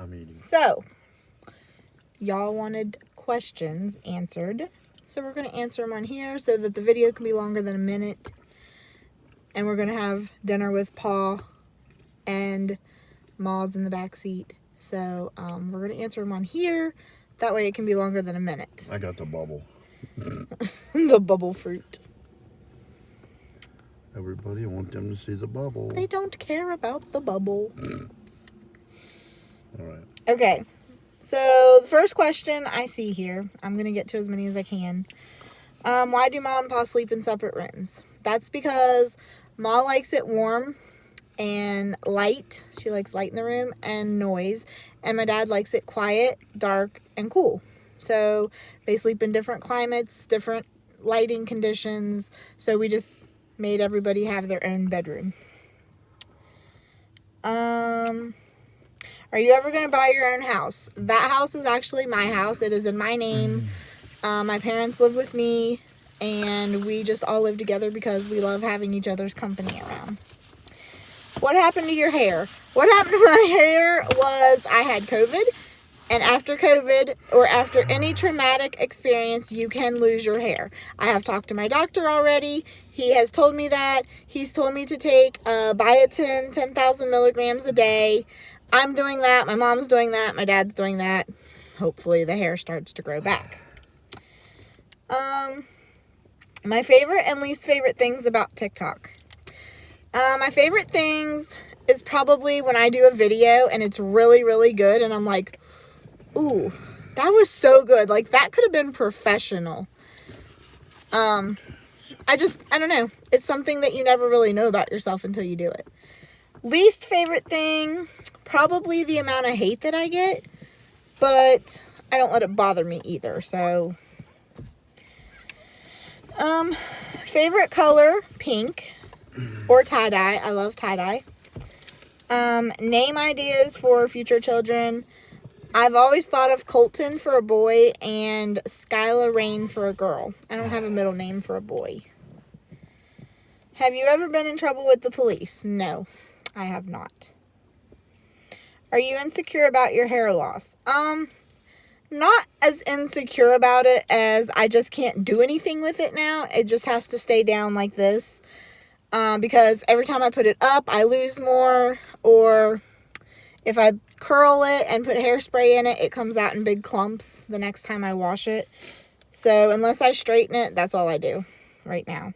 I'm eating. So, y'all wanted questions answered. So we're going to answer them on here so that the video can be longer than a minute. And we're going to have dinner with Paw and Ma's in the back seat. So we're going to answer them on here. That way it can be longer than a minute. I got the bubble. The bubble fruit. Everybody, I want them to see the bubble. They don't care about the bubble. All right. Okay. So the first question I see here, I'm going to get to as many as I can. Why do Ma and Pa sleep in separate rooms? That's because Ma likes it warm and light. She likes light in the room and noise. And my dad likes it quiet, dark, and cool. So they sleep in different climates, different lighting conditions. So we just made everybody have their own bedroom. Are you ever going to buy your own house? That house is actually my house. It is in my name. My parents live with me, and we just all live together because we love having each other's company around. What happened to your hair? What happened to my hair was I had COVID, and after COVID, or after any traumatic experience, you can lose your hair. I have talked to my doctor already. He has told me that. He's told me to take biotin, 10,000 milligrams a day. I'm doing that. My mom's doing that. My dad's doing that. Hopefully the hair starts to grow back. My favorite and least favorite things about TikTok. My favorite things is probably when I do a video and it's really, really good. And I'm like, ooh, that was so good. Like, that could have been professional. I don't know. It's something that you never really know about yourself until you do it. Least favorite thing, probably the amount of hate that I get, but I don't let it bother me either. So, favorite color, pink or tie-dye. I love tie-dye. Name ideas for future children. I've always thought of Colton for a boy and Skyla Rain for a girl. I don't have a middle name for a boy. Have you ever been in trouble with the police? No, I have not. Are you insecure about your hair loss? Not as insecure about it as I just can't do anything with it now. It just has to stay down like this. Because every time I put it up, I lose more. Or if I curl it and put hairspray in it, it comes out in big clumps the next time I wash it. So unless I straighten it, that's all I do right now.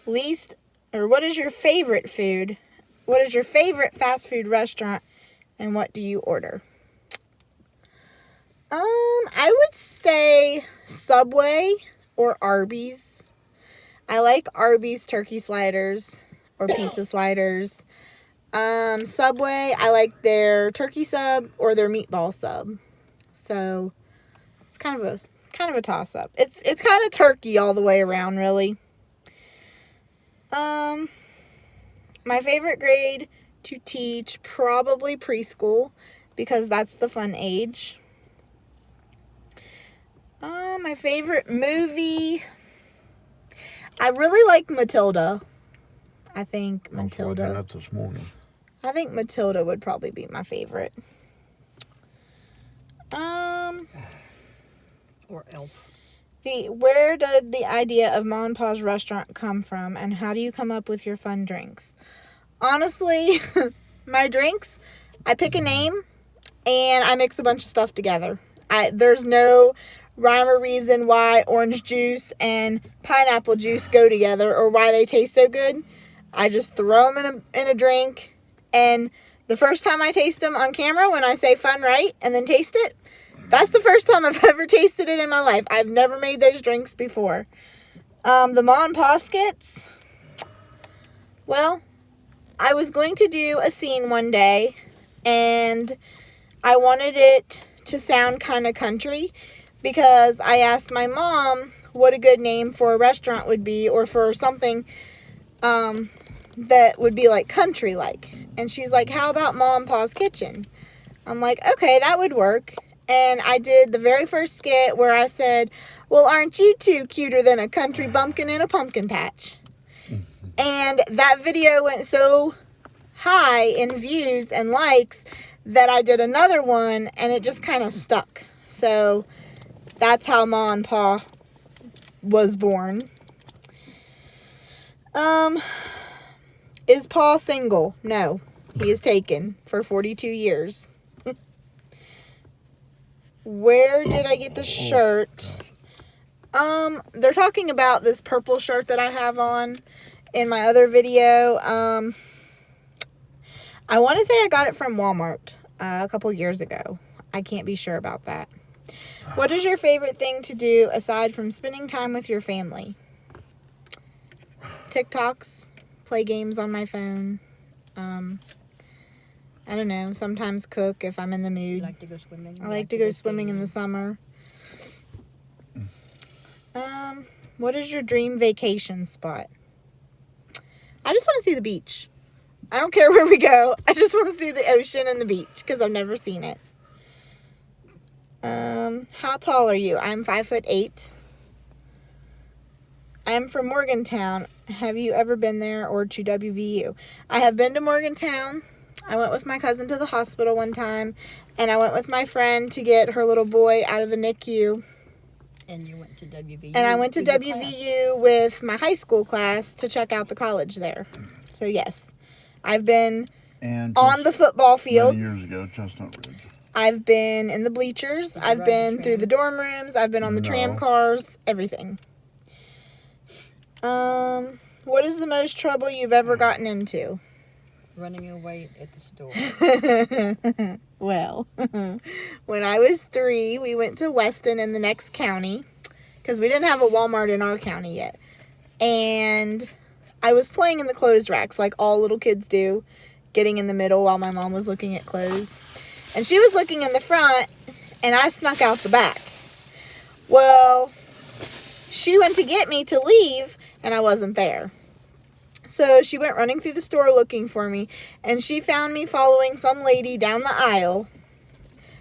What is your favorite food? What is your favorite fast food restaurant, and what do you order? I would say Subway or Arby's. I like Arby's turkey sliders or pizza sliders. Subway, I like their turkey sub or their meatball sub. So it's kind of a toss up. It's kind of turkey all the way around, really. My favorite grade to teach, probably preschool, because that's the fun age. My favorite movie, I really like Matilda. I think Matilda. That this morning. I think Matilda would probably be my favorite. Or Elf. Where did the idea of Mon Paw's restaurant come from, and how do you come up with your fun drinks? Honestly, my drinks, I pick a name and I mix a bunch of stuff together. There's no rhyme or reason why orange juice and pineapple juice go together or why they taste so good. I just throw them in a drink, and the first time I taste them on camera, when I say fun right and then taste it, that's the first time I've ever tasted it in my life. I've never made those drinks before. The Mon Paw skits, well, I was going to do a scene one day, and I wanted it to sound kind of country, because I asked my mom what a good name for a restaurant would be, or for something that would be like country-like. And she's like, how about Mon Paw's Kitchen? I'm like, okay, that would work. And I did the very first skit where I said, well, aren't you two cuter than a country bumpkin in a pumpkin patch? And that video went so high in views and likes that I did another one and it just kind of stuck. So that's how Mon Paw was born. Is Paw single? No. He is taken for 42 years. Where did I get the shirt? They're talking about this purple shirt that I have on in my other video. I want to say I got it from Walmart a couple years ago. I can't be sure about that. What is your favorite thing to do aside from spending time with your family? TikToks, play games on my phone. I don't know, sometimes cook if I'm in the mood. You like to go swimming? I like to go swimming in the summer. What is your dream vacation spot? I just want to see the beach. I don't care where we go. I just want to see the ocean and the beach because I've never seen it. How tall are you? I'm 5'8". I'm from Morgantown. Have you ever been there or to WVU? I have been to Morgantown. I went with my cousin to the hospital one time, and I went with my friend to get her little boy out of the NICU. And you went to WVU? And I went to WVU with my high school class to check out the college there. So, yes. I've been on the football field. 9 years ago, Chestnut Ridge. I've been in the bleachers. I've been through the dorm rooms. I've been on the tram cars. Everything. What is the most trouble you've ever gotten into? Running away at the store. Well, when I was 3, we went to Weston in the next county because we didn't have a Walmart in our county yet. And I was playing in the clothes racks like all little kids do, getting in the middle while my mom was looking at clothes. And she was looking in the front, and I snuck out the back. Well, she went to get me to leave, and I wasn't there. So she went running through the store looking for me, and she found me following some lady down the aisle.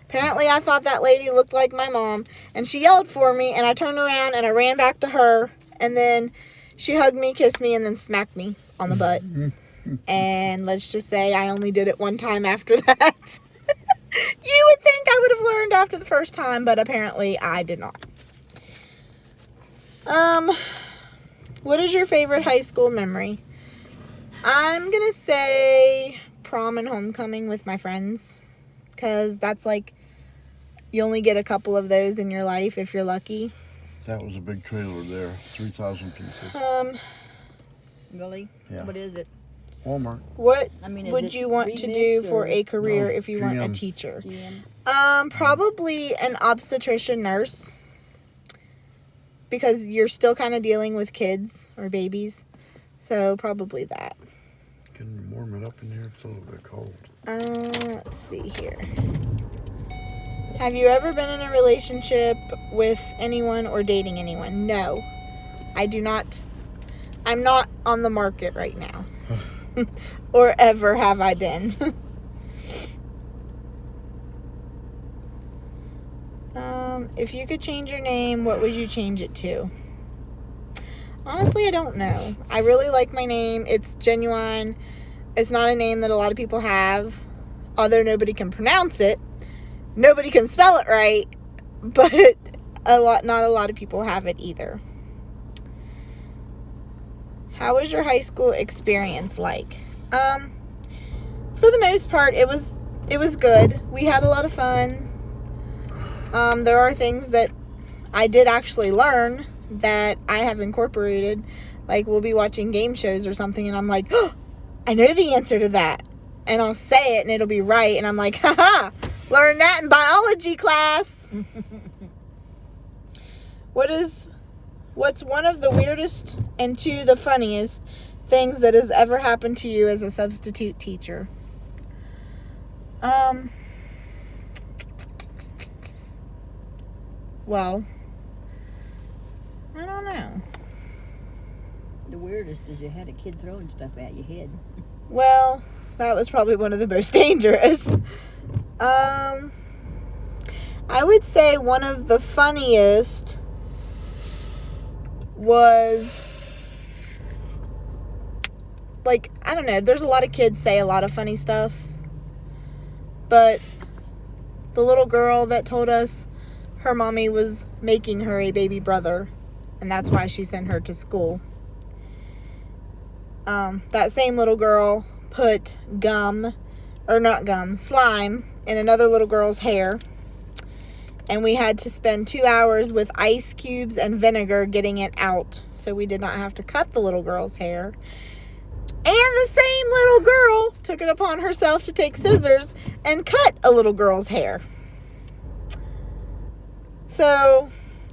Apparently, I thought that lady looked like my mom, and she yelled for me, and I turned around, and I ran back to her, and then she hugged me, kissed me, and then smacked me on the butt. And let's just say I only did it one time after that. You would think I would have learned after the first time, but apparently I did not. What is your favorite high school memory? I'm going to say prom and homecoming with my friends, because that's like, you only get a couple of those in your life if you're lucky. That was a big trailer there, 3,000 pieces. Really? Yeah. What is it? Walmart. What Is would it you want to remix do for or a career No, if you weren't a GM. teacher? GM? Probably an obstetrician nurse, because you're still kind of dealing with kids or babies. So probably that. Can you warm it up in here? It's a little bit cold. Let's see here. Have you ever been in a relationship with anyone or dating anyone? No, I do not. I'm not on the market right now. Or ever have I been. If you could change your name, what would you change it to? Honestly, I don't know. I really like my name. It's genuine. It's not a name that a lot of people have. Although nobody can pronounce it. Nobody can spell it right. But not a lot of people have it either. How was your high school experience like? For the most part, it was good. We had a lot of fun. There are things that I did actually learn that I have incorporated. Like, we'll be watching game shows or something, and I'm like, oh, I know the answer to that. And I'll say it, and it'll be right. And I'm like, haha, learned that in biology class. What's one of the weirdest and two the funniest things that has ever happened to you as a substitute teacher? Well, I don't know. The weirdest is you had a kid throwing stuff at your head. Well, that was probably one of the most dangerous. I would say one of the funniest was like, I don't know, there's a lot of kids say a lot of funny stuff, but the little girl that told us her mommy was making her a baby brother, and that's why she sent her to school. That same little girl put slime in another little girl's hair, and we had to spend 2 hours with ice cubes and vinegar getting it out, so we did not have to cut the little girl's hair. And the same little girl took it upon herself to take scissors and cut a little girl's hair. So,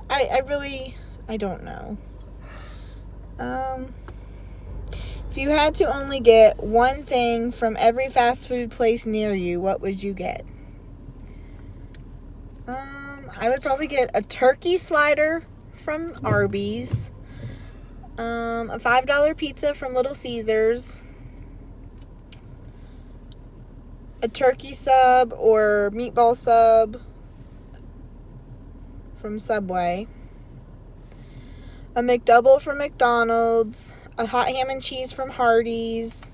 I don't know. If you had to only get one thing from every fast food place near you, what would you get? I would probably get a turkey slider from Arby's, a $5 pizza from Little Caesars, a turkey sub or meatball sub from Subway, a McDouble from McDonald's, a hot ham and cheese from Hardee's,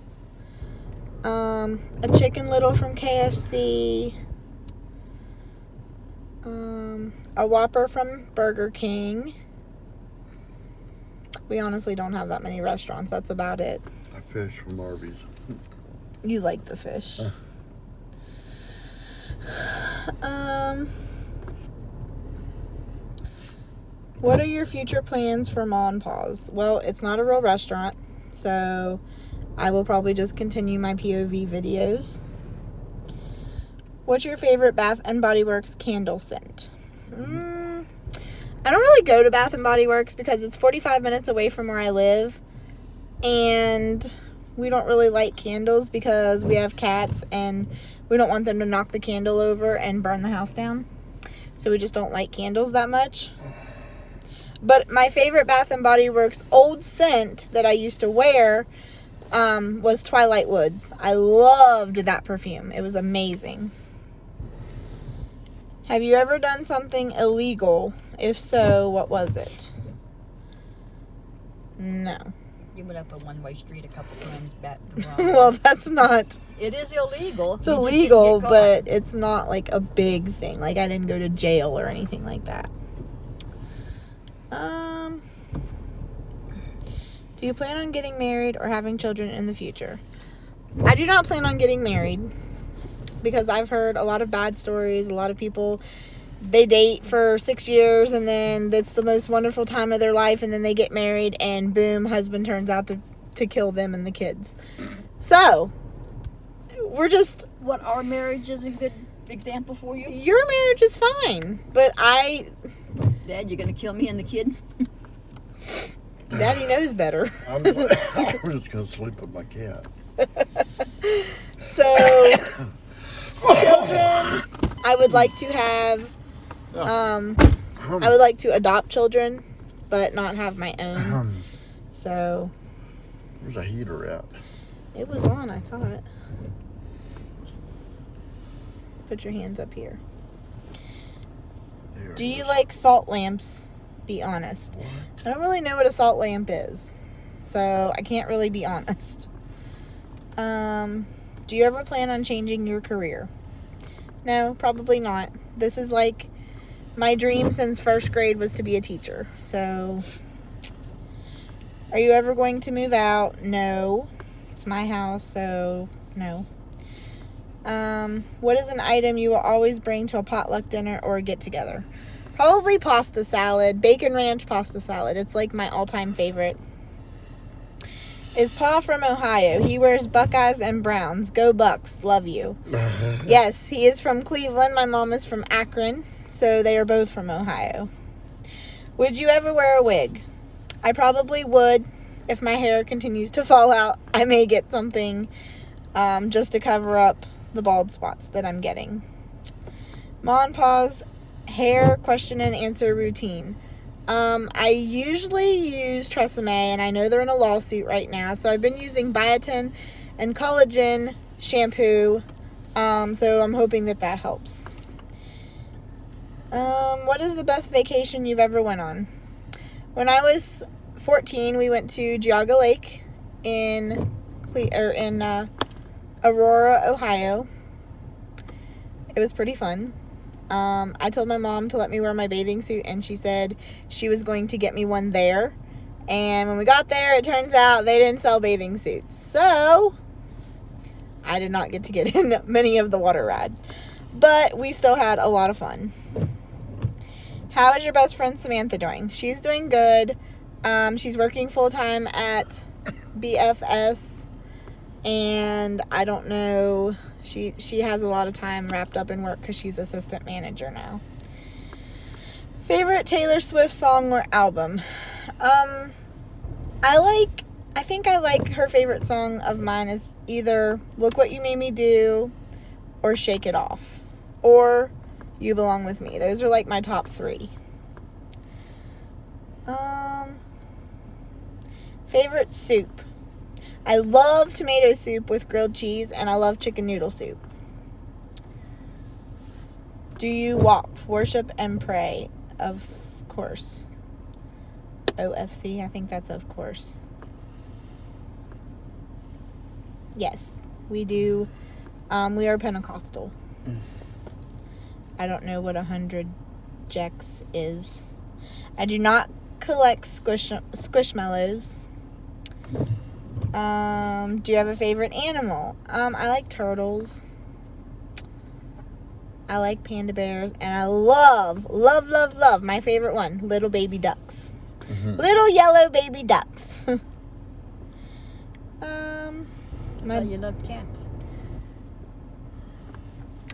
a Chicken Little from KFC, a Whopper from Burger King. We honestly don't have that many restaurants. That's about it. A fish from Arby's. You like the fish. What are your future plans for Mon Paws? Well, it's not a real restaurant, so I will probably just continue my POV videos. What's your favorite Bath & Body Works candle scent? I don't really go to Bath & Body Works because it's 45 minutes away from where I live, and we don't really light candles because we have cats and we don't want them to knock the candle over and burn the house down, so we just don't light candles that much. But my favorite Bath & Body Works old scent that I used to wear was Twilight Woods. I loved that perfume. It was amazing. Have you ever done something illegal? If so, what was it? No. You went up a one-way street a couple times back to Well, that's not... It is illegal. It's illegal, but it's not like a big thing. Like, I didn't go to jail or anything like that. Do you plan on getting married or having children in the future? I do not plan on getting married because I've heard a lot of bad stories. A lot of people, they date for 6 years and then that's the most wonderful time of their life, and then they get married and boom, husband turns out to kill them and the kids. So, we're just... What, our marriage is a good example for you? Your marriage is fine, but Dad, you're going to kill me and the kids? Daddy knows better. I'm just going to sleep with my cat. So, children, I would like to have, I would like to adopt children, but not have my own. So. Where's a heater at? It was on, I thought. Put your hands up here. There Do it you is. like salt lamps? Be honest. What? I don't really know what a salt lamp is, so I can't really be honest. Do you ever plan on changing your career? No, probably not. This is like my dream since first grade was to be a teacher. So, are you ever going to move out? No. It's my house, so no. What is an item you will always bring to a potluck dinner or a get-together? Probably pasta salad, bacon ranch pasta salad. It's like my all-time favorite. Is Paw from Ohio? He wears Buckeyes and Browns. Go Bucks. Love you. Yes, he is from Cleveland. My mom is from Akron, so they are both from Ohio. Would you ever wear a wig? I probably would. If my hair continues to fall out, I may get something just to cover up the bald spots that I'm getting. Mon Paw's hair question and answer routine. I usually use Tresemme, and I know they're in a lawsuit right now, so I've been using biotin and collagen shampoo, so I'm hoping that helps. What is the best vacation you've ever went on? When I was 14, we went to Geauga Lake in Aurora, Ohio. It was pretty fun. I told my mom to let me wear my bathing suit, and she said she was going to get me one there. And when we got there, it turns out they didn't sell bathing suits. So I did not get to get in many of the water rides. But we still had a lot of fun. How is your best friend Samantha doing? She's doing good. She's working full-time at BFS. And I don't know. She has a lot of time wrapped up in work because she's assistant manager now. Favorite Taylor Swift song or album? I think I like her favorite song of mine is either Look What You Made Me Do or Shake It Off or You Belong With Me. Those are like my top 3. Favorite soup? I love tomato soup with grilled cheese, and I love chicken noodle soup. Do you WAP, worship and pray? Of course. OFC, I think that's of course. Yes, we do. We are Pentecostal. I don't know what 100 Jex is. I do not collect squishmallows. Do you have a favorite animal? I like turtles. I like panda bears. And I love my favorite one, little baby ducks. Little yellow baby ducks. You love cats.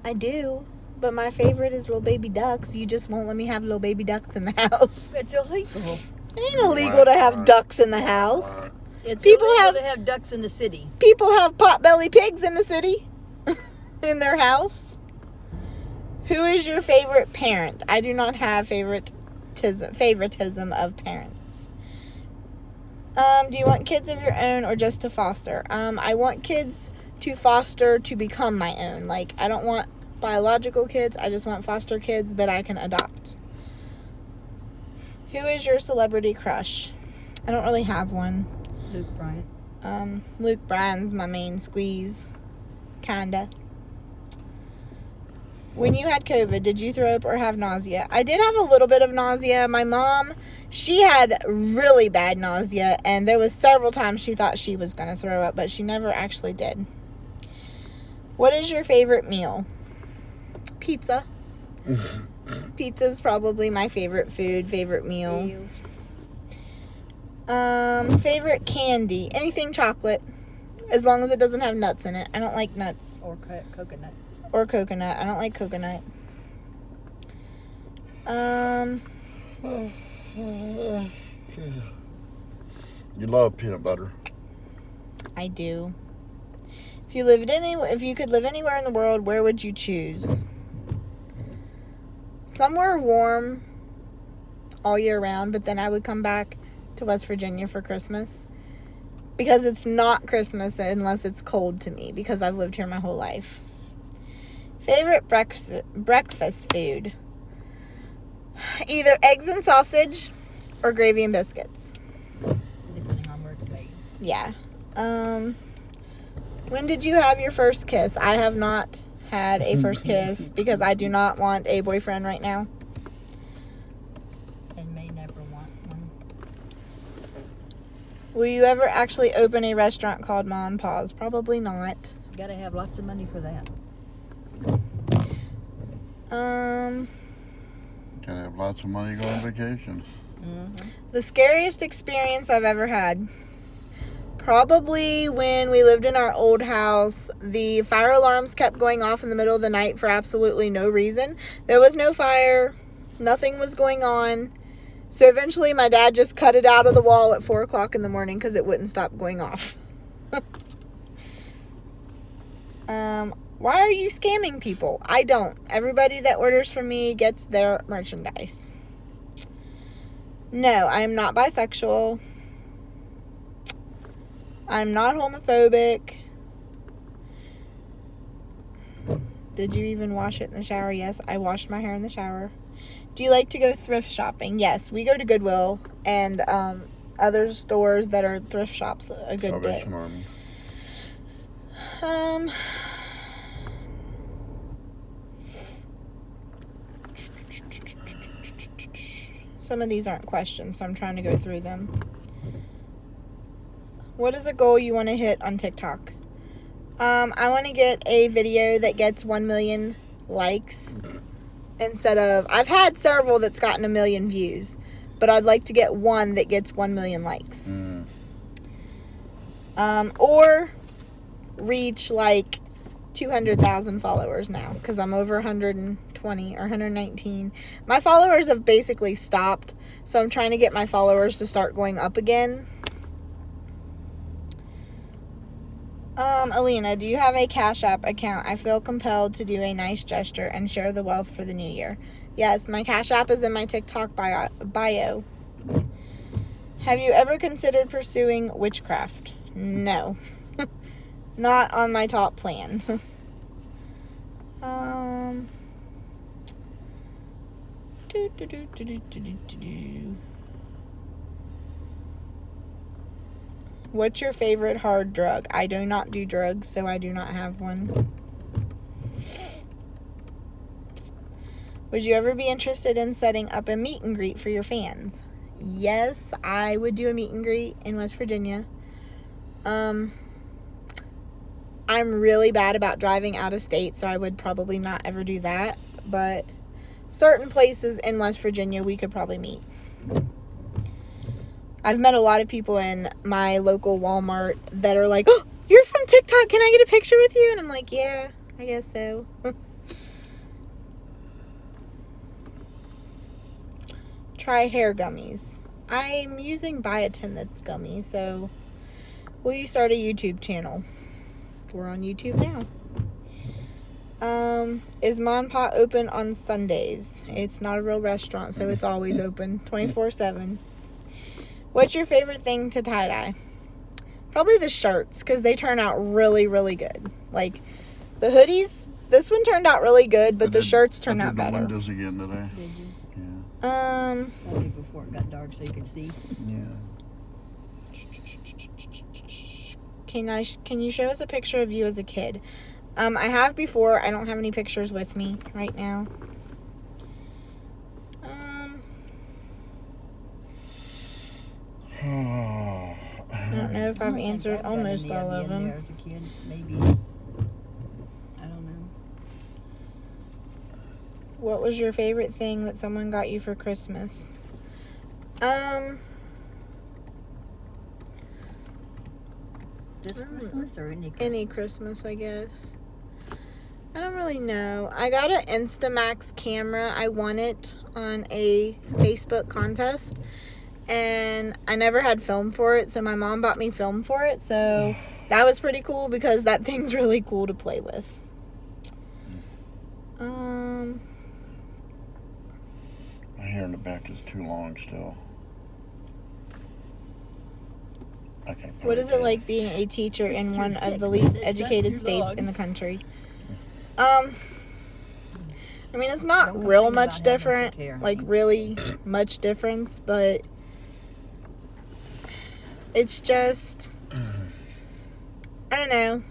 I do. But my favorite is little baby ducks. You just won't let me have little baby ducks in the house. It's illegal. It ain't illegal to have ducks in the house. It's People illegal have- to have ducks in the city. People have potbelly pigs in the city. In their house. Who is your favorite parent? I do not have favoritism of parents. Do you want kids of your own or just to foster? I want kids to foster to become my own. Like, I don't want biological kids. I just want foster kids that I can adopt. Who is your celebrity crush? I don't really have one. Luke Bryant. Luke Bryan's my main squeeze. Kinda. When you had COVID, did you throw up or have nausea? I did have a little bit of nausea. My mom, she had really bad nausea, and there was several times she thought she was going to throw up, but she never actually did. What is your favorite meal? Pizza. Pizza's probably my favorite food, favorite meal. Ew. Favorite candy. Anything chocolate. As long as it doesn't have nuts in it. I don't like nuts. Or coconut. Or coconut. I don't like coconut. You love peanut butter. I do. If you could live anywhere in the world, where would you choose? Somewhere warm all year round, but then I would come back to West Virginia for Christmas. Because it's not Christmas unless it's cold to me, because I've lived here my whole life. Favorite breakfast food? Either eggs and sausage or gravy and biscuits. Depending on where it's made. Yeah. When did you have your first kiss? I have not had a first kiss because I do not want a boyfriend right now. And may never want one. Will you ever actually open a restaurant called Mon Paws? Probably not. You gotta have lots of money for that. Gotta have lots of money going on vacations. Mm-hmm. The scariest experience I've ever had. Probably when we lived in our old house, the fire alarms kept going off in the middle of the night for absolutely no reason. There was no fire. Nothing was going on. So eventually my dad just cut it out of the wall at 4 o'clock in the morning because it wouldn't stop going off. Why are you scamming people? I don't. Everybody that orders from me gets their merchandise. No, I am not bisexual. I'm not homophobic. Did you even wash it in the shower? Yes, I washed my hair in the shower. Do you like to go thrift shopping? Yes, we go to Goodwill and other stores that are thrift shops a good bit. Salvation Army. Some of these aren't questions, so I'm trying to go through them. What is a goal you want to hit on TikTok? I want to get a video that gets 1 million likes instead of... I've had several that's gotten 1 million views, but I'd like to get one that gets 1 million likes. Or reach like 200,000 followers now, because I'm over 120 or 119. My followers have basically stopped, so I'm trying to get my followers to start going up again. Alina, do you have a Cash App account? I feel compelled to do a nice gesture and share the wealth for the new year. Yes, my Cash App is in my TikTok bio. Have you ever considered pursuing witchcraft? No. Not on my top plan. What's your favorite hard drug? I do not do drugs, so I do not have one. Would you ever be interested in setting up a meet and greet for your fans? Yes, I would do a meet and greet in West Virginia. I'm really bad about driving out of state, so I would probably not ever do that. But certain places in West Virginia, we could probably meet. I've met a lot of people in my local Walmart that are like, oh, you're from TikTok, can I get a picture with you? And I'm like, yeah, I guess so. Try hair gummies. I'm using biotin that's gummy, so will you start a YouTube channel? We're on YouTube now. Is Mon Paw open on Sundays? It's not a real restaurant, so it's always open 24/7. What's your favorite thing to tie-dye? Probably the shirts, because they turn out really, really good. Like, the hoodies, this one turned out really good, but the shirts turned out better. I did the windows again today. Did you? Yeah. Only before it got dark so you could see. Yeah. Can you show us a picture of you as a kid? I have before. I don't have any pictures with me right now. I don't know if I've answered almost all of them. As a kid, maybe. I don't know. What was your favorite thing that someone got you for Christmas? This Christmas or any Christmas? Any Christmas, I guess. I don't really know. I got an Instamax camera. I won it on a Facebook contest. And I never had film for it, so my mom bought me film for it. So that was pretty cool because that thing's really cool to play with. My hair in the back is too long still. Okay. What is it like being a teacher in one of the least educated states in the country? I mean, it's not real much different, like really much difference, but it's just, I don't know,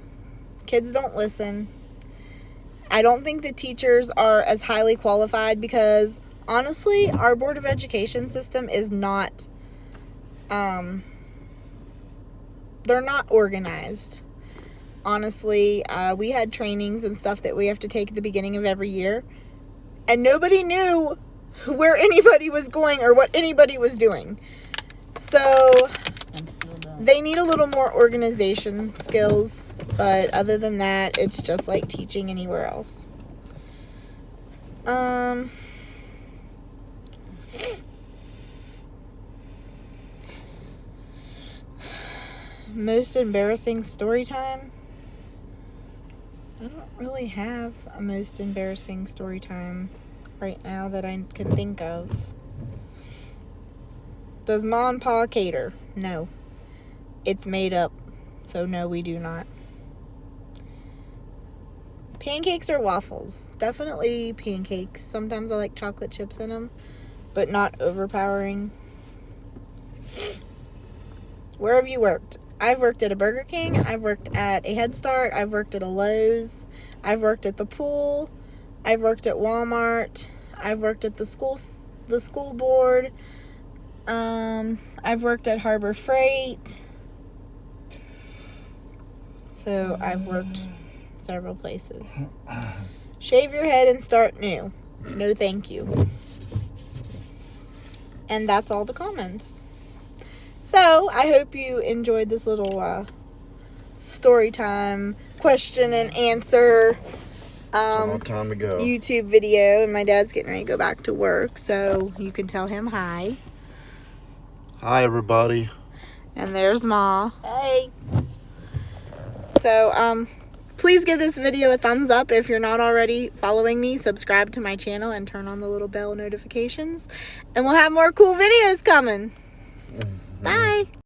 kids don't listen. I don't think the teachers are as highly qualified because, honestly, our Board of Education system is not, they're not organized. Honestly, we had trainings and stuff that we have to take at the beginning of every year, and nobody knew where anybody was going or what anybody was doing. So they need a little more organization skills, but other than that, it's just like teaching anywhere else. Most embarrassing story time? I don't really have a most embarrassing story time right now that I can think of. Does Mon Paw cater? No. It's made up. So no, we do not. Pancakes or waffles? Definitely pancakes. Sometimes I like chocolate chips in them, but not overpowering. Where have you worked? I've worked at a Burger King. I've worked at a Head Start. I've worked at a Lowe's. I've worked at the pool. I've worked at Walmart. I've worked at the school board. I've worked at Harbor Freight. So I've worked several places. Shave your head and start new. No thank you. And that's all the comments. So I hope you enjoyed this little story time question and answer It's about time to go. YouTube video. And my dad's getting ready to go back to work, so you can tell him hi. Hi, everybody. And there's Ma. Hey. So, please give this video a thumbs up. If you're not already following me, subscribe to my channel and turn on the little bell notifications. And we'll have more cool videos coming. Bye.